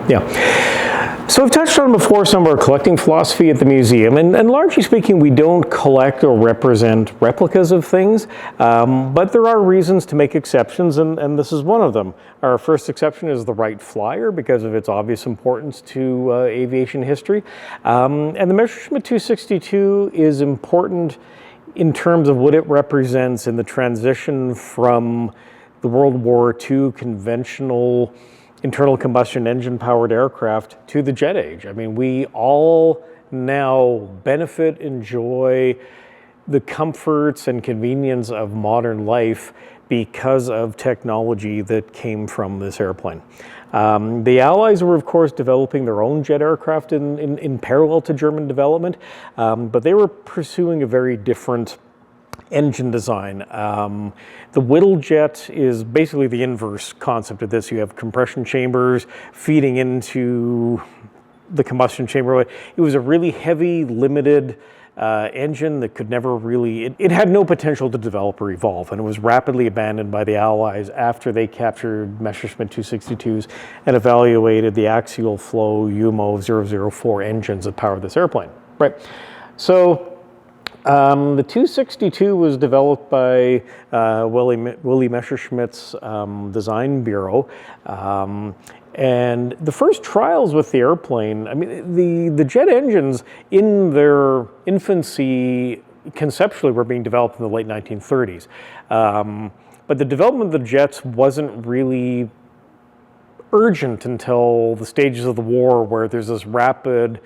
Yeah. So I've touched on before some of our collecting philosophy at the museum, and largely speaking, we don't collect or represent replicas of things, but there are reasons to make exceptions, and this is one of them. Our first exception is the Wright Flyer because of its obvious importance to aviation history, and the Messerschmitt 262 is important in terms of what it represents in the transition from the World War II conventional internal combustion engine powered aircraft to the jet age. I mean, we all now benefit, enjoy the comforts and convenience of modern life because of technology that came from this airplane. The Allies were, of course, developing their own jet aircraft in parallel to German development, but they were pursuing a very different engine design. The Whittle jet is basically the inverse concept of this. You have compression chambers feeding into the combustion chamber. It was a really heavy, limited engine that could never really, it had no potential to develop or evolve, and it was rapidly abandoned by the Allies after they captured Messerschmitt 262s and evaluated the axial flow UMO 004 engines that powered this airplane. Right. So the 262 was developed by Willy Messerschmitt's design bureau, and the first trials with the airplane, I mean, the jet engines in their infancy conceptually were being developed in the late 1930s, but the development of the jets wasn't really urgent until the stages of the war where there's this rapid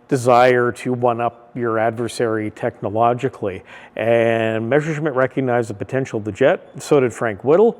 desire to one-up your adversary technologically. And Messerschmitt recognized the potential of the jet, so did Frank Whittle.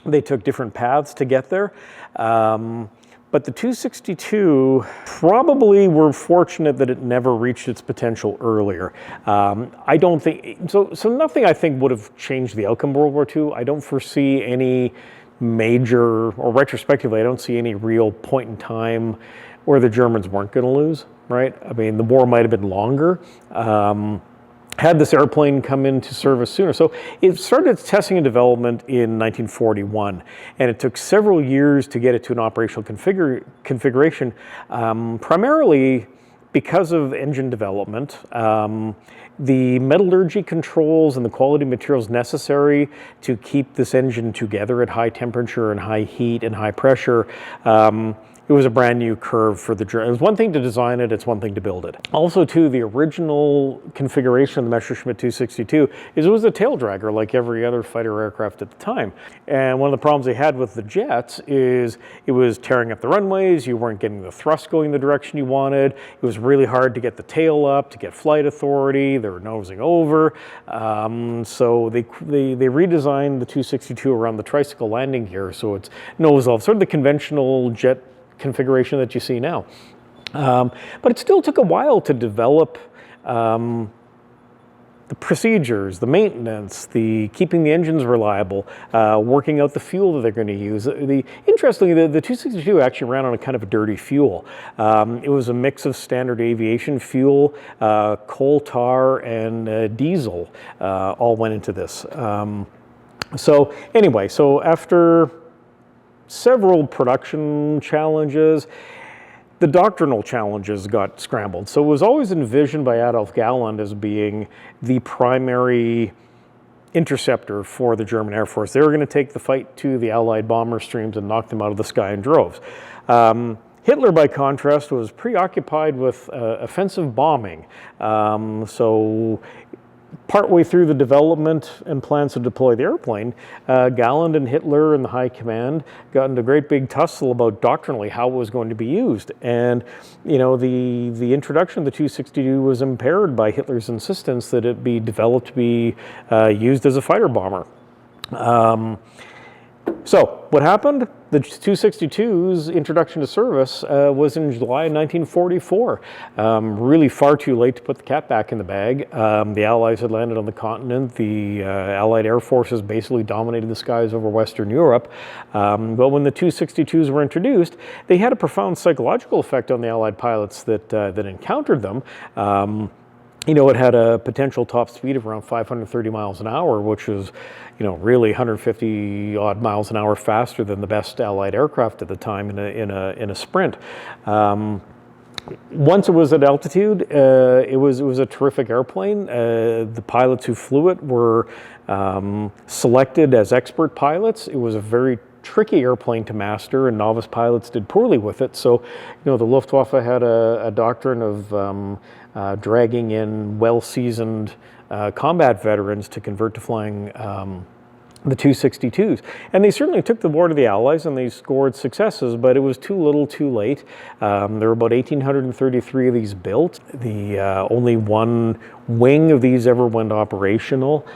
They took different paths to get there. But the 262 probably were fortunate that it never reached its potential earlier. I don't think, so nothing I think would have changed the outcome of World War II. I don't foresee any major, or retrospectively, I don't see any real point in time where the Germans weren't going to lose, right? I mean, the war might have been longer had this airplane come into service sooner. So it started its testing and development in 1941, and it took several years to get it to an operational configuration, primarily because of engine development. The metallurgy controls and the quality materials necessary to keep this engine together at high temperature and high heat and high pressure, it was a brand new curve for the Germans. It was one thing to design it, it's one thing to build it. Also too, the original configuration of the Messerschmitt 262 is it was a tail dragger like every other fighter aircraft at the time. And one of the problems they had with the jets is it was tearing up the runways, you weren't getting the thrust going the direction you wanted, it was really hard to get the tail up, to get flight authority, they were nosing over. So they redesigned the 262 around the tricycle landing gear, so it's nose off, sort of the conventional jet configuration that you see now. But it still took a while to develop the procedures, the maintenance, the keeping the engines reliable, working out the fuel that they're going to use. Interestingly, the 262 actually ran on a kind of a dirty fuel. It was a mix of standard aviation fuel, coal tar, and diesel all went into this. So anyway, so after several production challenges, the doctrinal challenges got scrambled. So it was always envisioned by Adolf Galland as being the primary interceptor for the German Air Force. They were going to take the fight to the Allied bomber streams and knock them out of the sky in droves. Hitler, by contrast, was preoccupied with offensive bombing. So partway through the development and plans to deploy the airplane, Galland and Hitler and the high command got into a great big tussle about doctrinally how it was going to be used. And, you know, the introduction of the 262 was impaired by Hitler's insistence that it be developed to be used as a fighter bomber. So what happened? The 262's introduction to service was in July 1944. Really far too late to put the cat back in the bag. The Allies had landed on the continent. The Allied Air Forces basically dominated the skies over Western Europe. But when the 262s were introduced, they had a profound psychological effect on the Allied pilots that encountered them. it had a potential top speed of around 530 miles an hour, which was, really 150 odd miles an hour faster than the best Allied aircraft at the time in a sprint. Once it was at altitude, it was a terrific airplane. The pilots who flew it were selected as expert pilots. It was a very tricky airplane to master, and novice pilots did poorly with it. So, the Luftwaffe had a doctrine of dragging in well-seasoned combat veterans to convert to flying the 262s. And they certainly took the war to the Allies, and they scored successes, but it was too little too late. There were about 1,833 of these built. Only one wing of these ever went operational.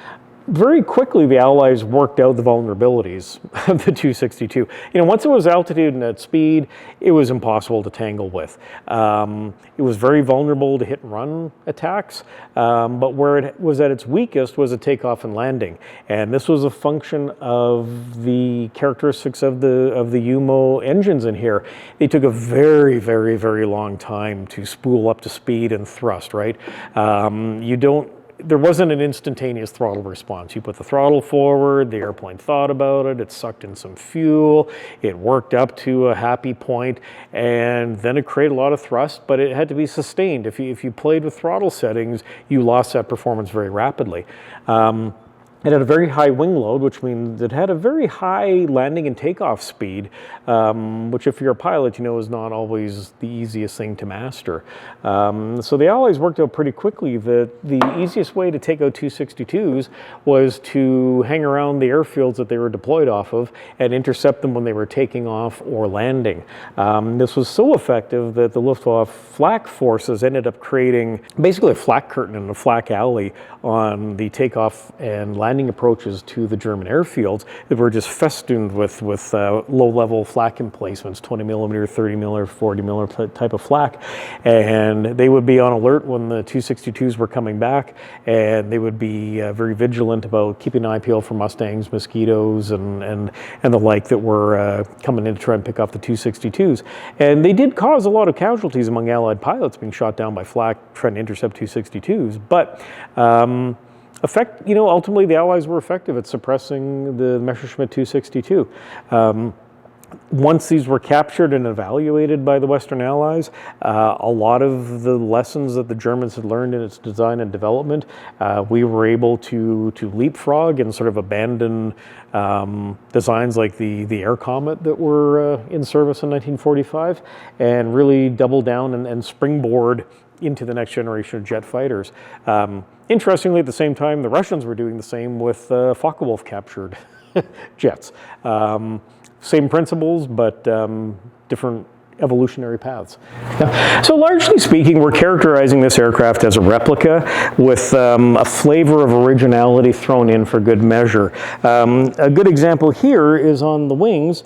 Very quickly, the Allies worked out the vulnerabilities of the 262. Once it was altitude and at speed, it was impossible to tangle with. It was very vulnerable to hit and run attacks, but where it was at its weakest was at takeoff and landing. And this was a function of the characteristics of the UMO engines in here. They took a very, very, very long time to spool up to speed and thrust, right? There wasn't an instantaneous throttle response. You put the throttle forward, the airplane thought about it, it sucked in some fuel, it worked up to a happy point, and then it created a lot of thrust, but it had to be sustained. If you played with throttle settings, you lost that performance very rapidly. It had a very high wing load, which means it had a very high landing and takeoff speed, which if you're a pilot, is not always the easiest thing to master. So the Allies worked out pretty quickly that the easiest way to take out 262s was to hang around the airfields that they were deployed off of and intercept them when they were taking off or landing. This was so effective that the Luftwaffe flak forces ended up creating basically a flak curtain and a flak alley on the takeoff and landing approaches to the German airfields that were just festooned with low-level flak emplacements, 20 millimeter, 30 millimeter, 40 millimeter type of flak. And they would be on alert when the 262s were coming back, and they would be very vigilant about keeping an eye peeled for Mustangs, mosquitoes, and the like that were coming in to try and pick off the 262s. And they did cause a lot of casualties among Allied pilots being shot down by flak trying to intercept 262s, but ultimately the Allies were effective at suppressing the Messerschmitt 262. Once these were captured and evaluated by the Western Allies, a lot of the lessons that the Germans had learned in its design and development, we were able to leapfrog and sort of abandon designs like the Air Comet that were in service in 1945, and really double down and springboard into the next generation of jet fighters. Interestingly, at the same time, the Russians were doing the same with Focke-Wulf captured jets. Same principles, but different evolutionary paths. So largely speaking, we're characterizing this aircraft as a replica with a flavor of originality thrown in for good measure. A good example here is on the wings.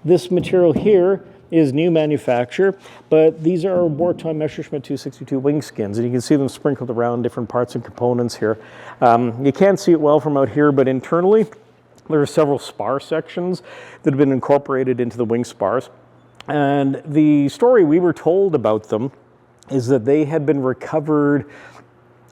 This material here is new manufacture, but these are wartime Messerschmitt 262 wing skins, and you can see them sprinkled around different parts and components here. You can't see it well from out here, but internally there are several spar sections that have been incorporated into the wing spars. And the story we were told about them is that they had been recovered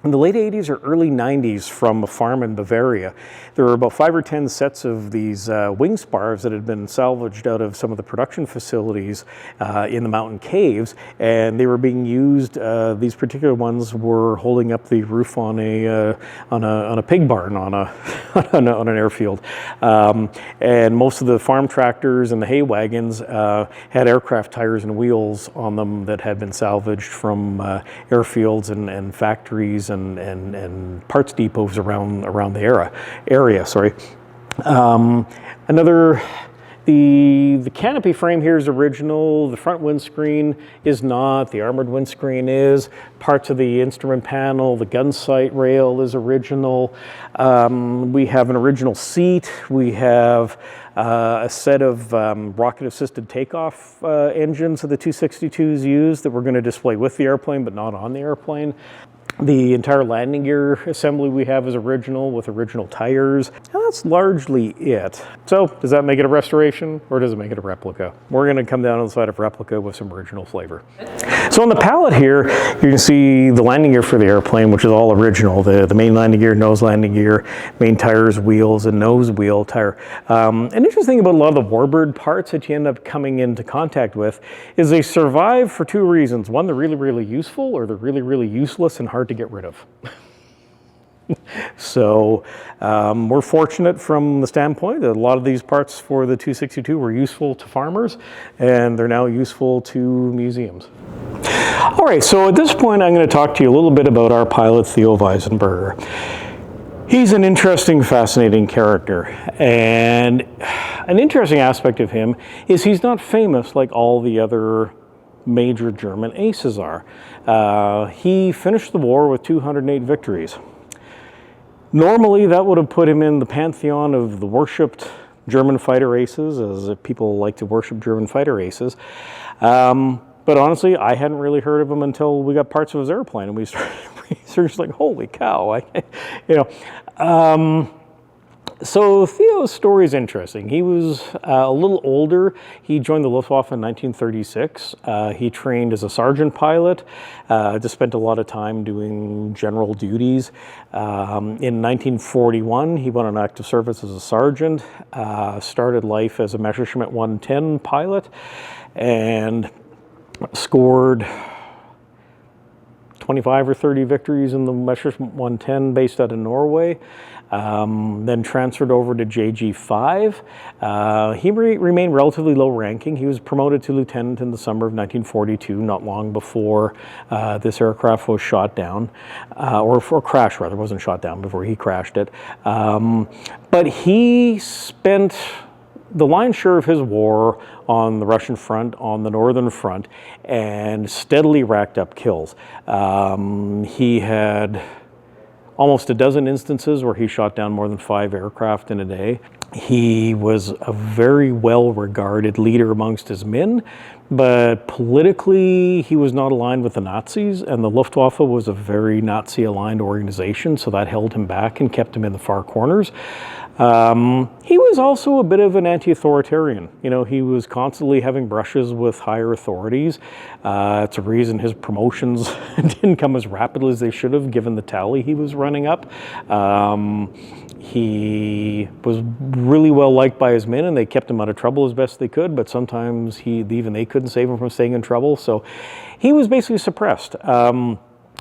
in the late 80s or early 90s from a farm in Bavaria. There were about 5 or 10 sets of these wing spars that had been salvaged out of some of the production facilities in the mountain caves, and they were being used. These particular ones were holding up the roof on a pig barn on an airfield, and most of the farm tractors and the hay wagons had aircraft tires and wheels on them that had been salvaged from airfields and factories and parts depots around the area. Sorry. The canopy frame here is original. The front windscreen is not. The armored windscreen is. Parts of the instrument panel, the gun sight rail is original. We have an original seat. We have a set of rocket-assisted takeoff engines that the 262s use that we're going to display with the airplane, but not on the airplane. The entire landing gear assembly we have is original with original tires. And that's largely it. So does that make it a restoration or does it make it a replica? We're going to come down on the side of replica with some original flavor. So on the pallet here, you can see the landing gear for the airplane, which is all original. The main landing gear, nose landing gear, main tires, wheels, and nose wheel tire. An interesting thing about a lot of the Warbird parts that you end up coming into contact with is they survive for two reasons. One, they're really, really useful, or they're really, really useless and hard to get rid of. So we're fortunate from the standpoint that a lot of these parts for the 262 were useful to farmers, and they're now useful to museums. All right, so at this point I'm going to talk to you a little bit about our pilot, Theo Weissenberger. He's an interesting, fascinating character, and an interesting aspect of him is he's not famous like all the other major German aces are. He finished the war with 208 victories. Normally, that would have put him in the pantheon of the worshipped German fighter aces, as people like to worship German fighter aces. But honestly, I hadn't really heard of him until we got parts of his airplane, and we started research like, holy cow, So Theo's story is interesting. He was a little older. He joined the Luftwaffe in 1936. He trained as a sergeant pilot, just spent a lot of time doing general duties. In 1941, he went on active service as a sergeant, started life as a Messerschmitt 110 pilot, and scored 25 or 30 victories in the Messerschmitt 110 based out of Norway. Then transferred over to JG5. He remained relatively low ranking. He was promoted to lieutenant in the summer of 1942, not long before this aircraft was shot down, or crashed rather, it wasn't shot down before he crashed it. But he spent the lion's share of his war on the Russian front, on the northern front, and steadily racked up kills. He had almost a dozen instances where he shot down more than 5 aircraft in a day. He was a very well-regarded leader amongst his men, but politically he was not aligned with the Nazis, and the Luftwaffe was a very Nazi-aligned organization, so that held him back and kept him in the far corners. He was also a bit of an anti-authoritarian. He was constantly having brushes with higher authorities. It's a reason his promotions didn't come as rapidly as they should have, given the tally he was running up. He was really well liked by his men, and they kept him out of trouble as best they could, but sometimes even they couldn't save him from staying in trouble, so he was basically suppressed.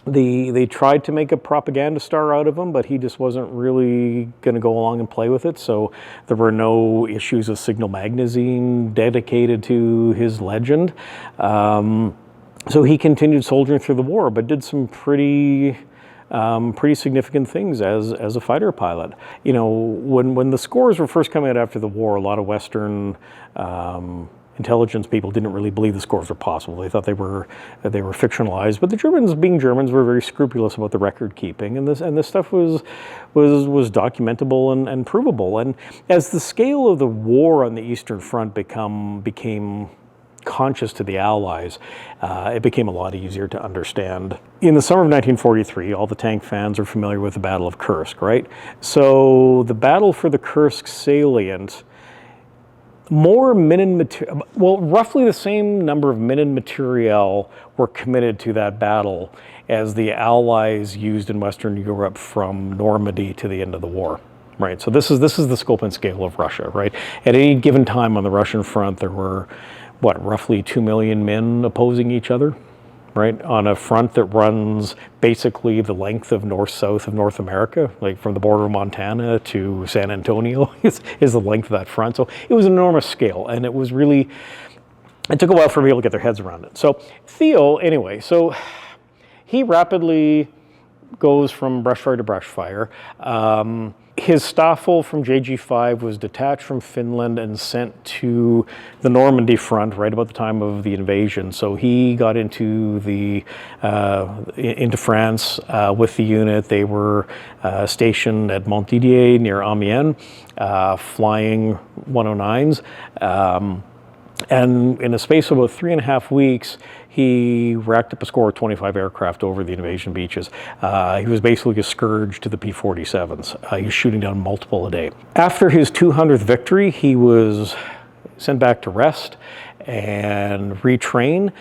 They tried to make a propaganda star out of him, but he just wasn't really going to go along and play with it, so there were no issues of Signal magazine dedicated to his legend. So he continued soldiering through the war, but did some pretty significant things as a fighter pilot. When the scores were first coming out after the war, a lot of Western intelligence people didn't really believe the scores were possible. They thought they were fictionalized. But the Germans, being Germans, were very scrupulous about the record keeping, and this stuff was documentable and provable. And as the scale of the war on the Eastern Front became conscious to the Allies, it became a lot easier to understand. In the summer of 1943, all the tank fans are familiar with the Battle of Kursk, right? So the battle for the Kursk salient, roughly the same number of men and materiel were committed to that battle as the Allies used in Western Europe from Normandy to the end of the war. Right, so this is the scope and scale of Russia, right? At any given time on the Russian front, there were roughly 2 million men opposing each other, right? On a front that runs basically the length of north-south of North America, like from the border of Montana to San Antonio is the length of that front. So it was an enormous scale, and it took a while for people to get their heads around it. So Theo, anyway, so he rapidly goes from brush fire to brush fire. His Staffel from JG5 was detached from Finland and sent to the Normandy front right about the time of the invasion. So he got into France with the unit. They were stationed at Montdidier near Amiens, flying 109s. And in a space of about 3.5 weeks, he racked up a score of 25 aircraft over the invasion beaches. He was basically a scourge to the P-47s. He was shooting down multiple a day. After his 200th victory, he was sent back to rest and retrain.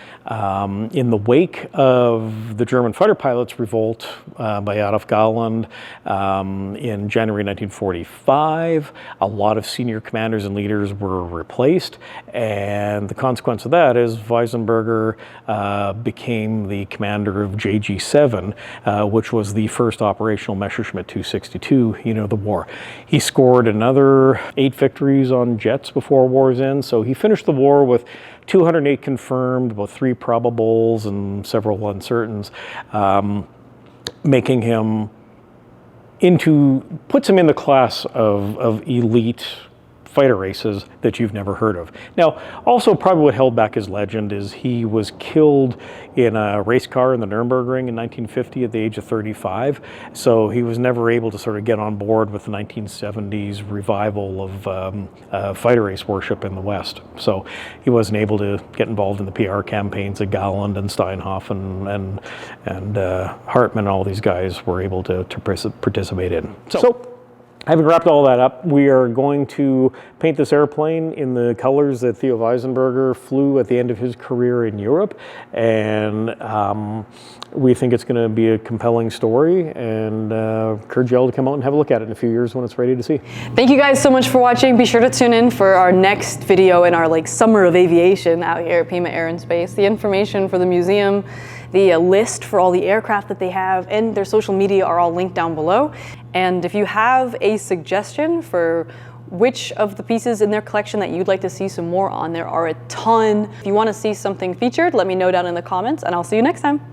In the wake of the German fighter pilots' revolt by Adolf Galland in January 1945, a lot of senior commanders and leaders were replaced, and the consequence of that is Weissenberger became the commander of JG-7, which was the first operational Messerschmitt 262 unit of the war. He scored another 8 victories on jets before war's end, so he finished the war with 208 confirmed, about 3 probables and several uncertains, making him puts him in the class of elite fighter races that you've never heard of. Now, also probably what held back his legend is he was killed in a race car in the Nürburgring in 1950 at the age of 35. So he was never able to sort of get on board with the 1970s revival of fighter race worship in the West. So he wasn't able to get involved in the PR campaigns that Galland and Steinhoff and Hartmann and all these guys were able to participate in. So having wrapped all that up, we are going to paint this airplane in the colors that Theo Weissenberger flew at the end of his career in Europe, and we think it's going to be a compelling story, and encourage you all to come out and have a look at it in a few years when it's ready to see. Thank you guys so much for watching. Be sure to tune in for our next video in our summer of aviation out here at Pima Air and Space. The information for the museum, the list for all the aircraft that they have, and their social media are all linked down below. And if you have a suggestion for which of the pieces in their collection that you'd like to see some more on, there are a ton. If you want to see something featured, let me know down in the comments, and I'll see you next time.